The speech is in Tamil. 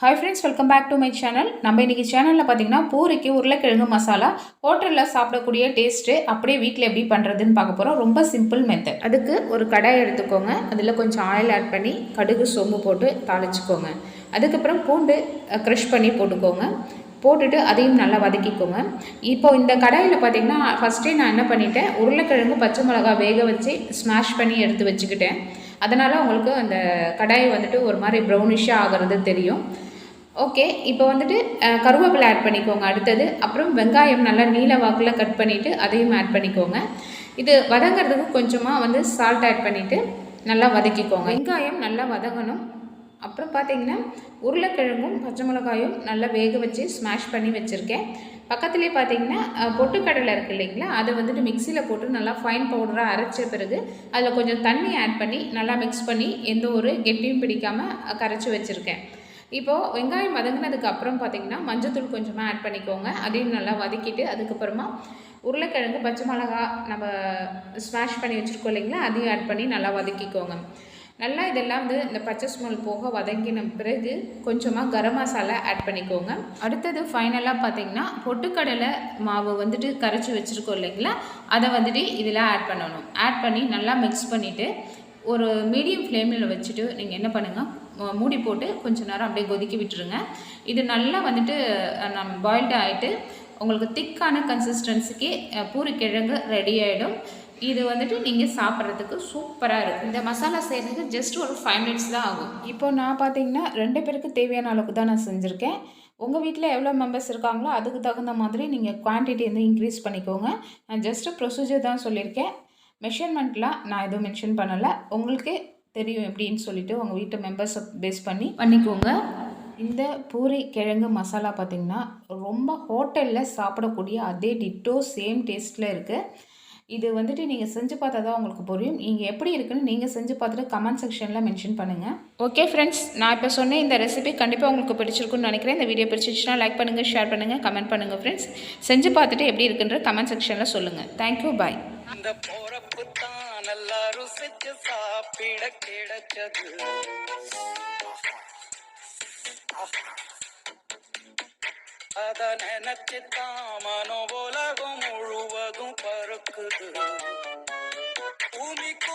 Hi friends, welcome back to my channel. நம்ம இன்னைக்கு சேனல்ல பாத்தீங்கன்னா பூரிக்கு உருளைக்கிழங்கு மசாலா ஹோட்டல்ல சாப்பிடக்கூடிய டேஸ்ட் அப்படியே வீட்ல எப்படி பண்றதுன்னு பார்க்க போறோம். ரொம்ப சிம்பிள் மெத்தட். அதுக்கு ஒரு கடாய் எடுத்துக்கோங்க. அதில் கொஞ்சம் ஆயில் ஆட் பண்ணி கடுகு சோம்பு போட்டு தாளிச்சுக்கோங்க. அதுக்கப்புறம் பூண்டு க்ரஷ் பண்ணி போட்டுக்கோங்க. போட்டுட்டு அதையும் நல்லா வதக்கிக்கோங்க. இப்போ இந்த கடாயில் பார்த்தீங்கன்னா ஃபஸ்ட்டே நான் என்ன பண்ணிட்டேன், உருளைக்கிழங்கு பச்சை மிளகா வேக வச்சு ஸ்மாஷ் பண்ணி எடுத்து வச்சுக்கிட்டேன். அதனால் உங்களுக்கு அந்த கடாய் வந்துட்டு ஒரு மாதிரி ப்ரௌனிஷாக ஆகிறது தெரியும். ஓகே, இப்போ வந்துட்டு கருவேப்பிலை ஆட் பண்ணிக்கோங்க அடுத்தது. அப்புறம் வெங்காயம் நல்லா நீல வாக்கில் கட் பண்ணிவிட்டு அதையும் ஆட் பண்ணிக்கோங்க. இது வதங்கிறதுக்கு கொஞ்சமாக வந்து சால்ட் ஆட் பண்ணிவிட்டு நல்லா வதக்கிக்கோங்க. வெங்காயம் நல்லா வதங்கணும். அப்புறம் பார்த்தீங்கன்னா உருளைக்கிழங்கும் பச்சை மிளகாயும் நல்லா வேக வச்சு ஸ்மாஷ் பண்ணி வச்சுருக்கேன். பக்கத்துலேயே பார்த்தீங்கன்னா பொட்டுக்கடலை இருக்குது இல்லைங்களா, அதை வந்துட்டு மிக்சியில் போட்டு நல்லா ஃபைன் பவுடராக அரைச்ச பிறகு அதில் கொஞ்சம் தண்ணி ஆட் பண்ணி நல்லா மிக்ஸ் பண்ணி எந்த ஒரு கெட்டியும் பிடிக்காமல் கரைச்சி வச்சுருக்கேன். இப்போது வெங்காயம் வதங்கினதுக்கு அப்புறம் பார்த்திங்கன்னா மஞ்சத்தூள் கொஞ்சமாக ஆட் பண்ணிக்கோங்க. அதையும் நல்லா வதக்கிட்டு அதுக்கப்புறமா உருளைக்கிழங்கு பச்சை மிளகா நம்ம ஸ்மாஷ் பண்ணி வச்சுருக்கோம் இல்லைங்களா, அதையும் ஆட் பண்ணி நல்லா வதக்கிக்கோங்க. நல்லா இதெல்லாம் வந்து இந்த பச்சை ஸ்மெல் போக வதங்கின பிறகு கொஞ்சமாக கரம் மசாலா ஆட் பண்ணிக்கோங்க. அடுத்தது ஃபைனலாக பார்த்திங்கன்னா பொட்டுக்கடலை மாவு வந்துட்டு கரைச்சி வச்சுருக்கோம் இல்லைங்களா, அதை வந்துட்டு இதில் ஆட் பண்ணணும். ஆட் பண்ணி நல்லா மிக்ஸ் பண்ணிவிட்டு ஒரு மீடியம் ஃப்ளேமில் வச்சுட்டு நீங்கள் என்ன பண்ணுங்கள், மூடி போட்டு கொஞ்சம் நேரம் அப்படியே கொதிக்க விட்டுருங்க. இது நல்லா வந்துட்டு நம்ம பாயில்டு ஆகிட்டு உங்களுக்கு திக்கான கன்சிஸ்டன்சிக்கு பூரி கிழங்கு ரெடி ஆகிடும். இது வந்துட்டு நீங்கள் சாப்பிட்றதுக்கு சூப்பராக இருக்கும். இந்த மசாலா செய்கிறதுக்கு ஜஸ்ட் ஒரு 5 மினிட்ஸ் தான் ஆகும். இப்போ நான் பார்த்தீங்கன்னா 2 பேருக்கு தேவையான அளவுக்கு தான் நான் செஞ்சுருக்கேன். உங்கள் வீட்டில் எவ்வளோ மெம்பர்ஸ் இருக்காங்களோ அதுக்கு தகுந்த மாதிரி நீங்கள் குவான்டிட்டி வந்து இன்க்ரீஸ் பண்ணிக்கோங்க. நான் ஜஸ்ட்டு ப்ரொசீஜர் தான் சொல்லியிருக்கேன். மெஷர்மெண்ட்லாம் நான் எதுவும் மென்ஷன் பண்ணலை. உங்களுக்கே தெரியும் எப்படின்னு சொல்லிவிட்டு உங்கள் வீட்டு மெம்பர்ஸை பேஸ் பண்ணி பண்ணிக்கோங்க. இந்த பூரி கிழங்கு மசாலா பார்த்திங்கன்னா ரொம்ப ஹோட்டலில் சாப்பிடக்கூடிய அதே டிட்டோ சேம் டேஸ்ட்டில் இருக்குது. இது வந்துட்டு நீங்கள் செஞ்சு பார்த்தா தான் உங்களுக்கு புரியும். நீங்கள் எப்படி இருக்குன்னு நீங்கள் செஞ்சு பார்த்துட்டு கமெண்ட் செக்ஷனில் மென்ஷன் பண்ணுங்கள். ஓகே ஃப்ரெண்ட்ஸ், நான் இப்போ சொன்னேன் இந்த ரெசிபி கண்டிப்பாக உங்களுக்கு பிடிச்சிருக்குன்னு நினைக்கிறேன். இந்த வீடியோ பிடிச்சிச்சுன்னா லைக் பண்ணுங்கள், ஷேர் பண்ணுங்கள், கமெண்ட் பண்ணுங்கள் ஃப்ரெண்ட்ஸ். செஞ்சு பார்த்துட்டு எப்படி இருக்குன்ற கமெண்ட் செக்ஷனில் சொல்லுங்கள். தேங்க்யூ, பாய். நல்லா ருசிச்சு சாப்பிட கிடைச்சது. அத நினைச்சுதான் மனோ உலகம் முழுவதும் பறக்குது. பூமிக்கு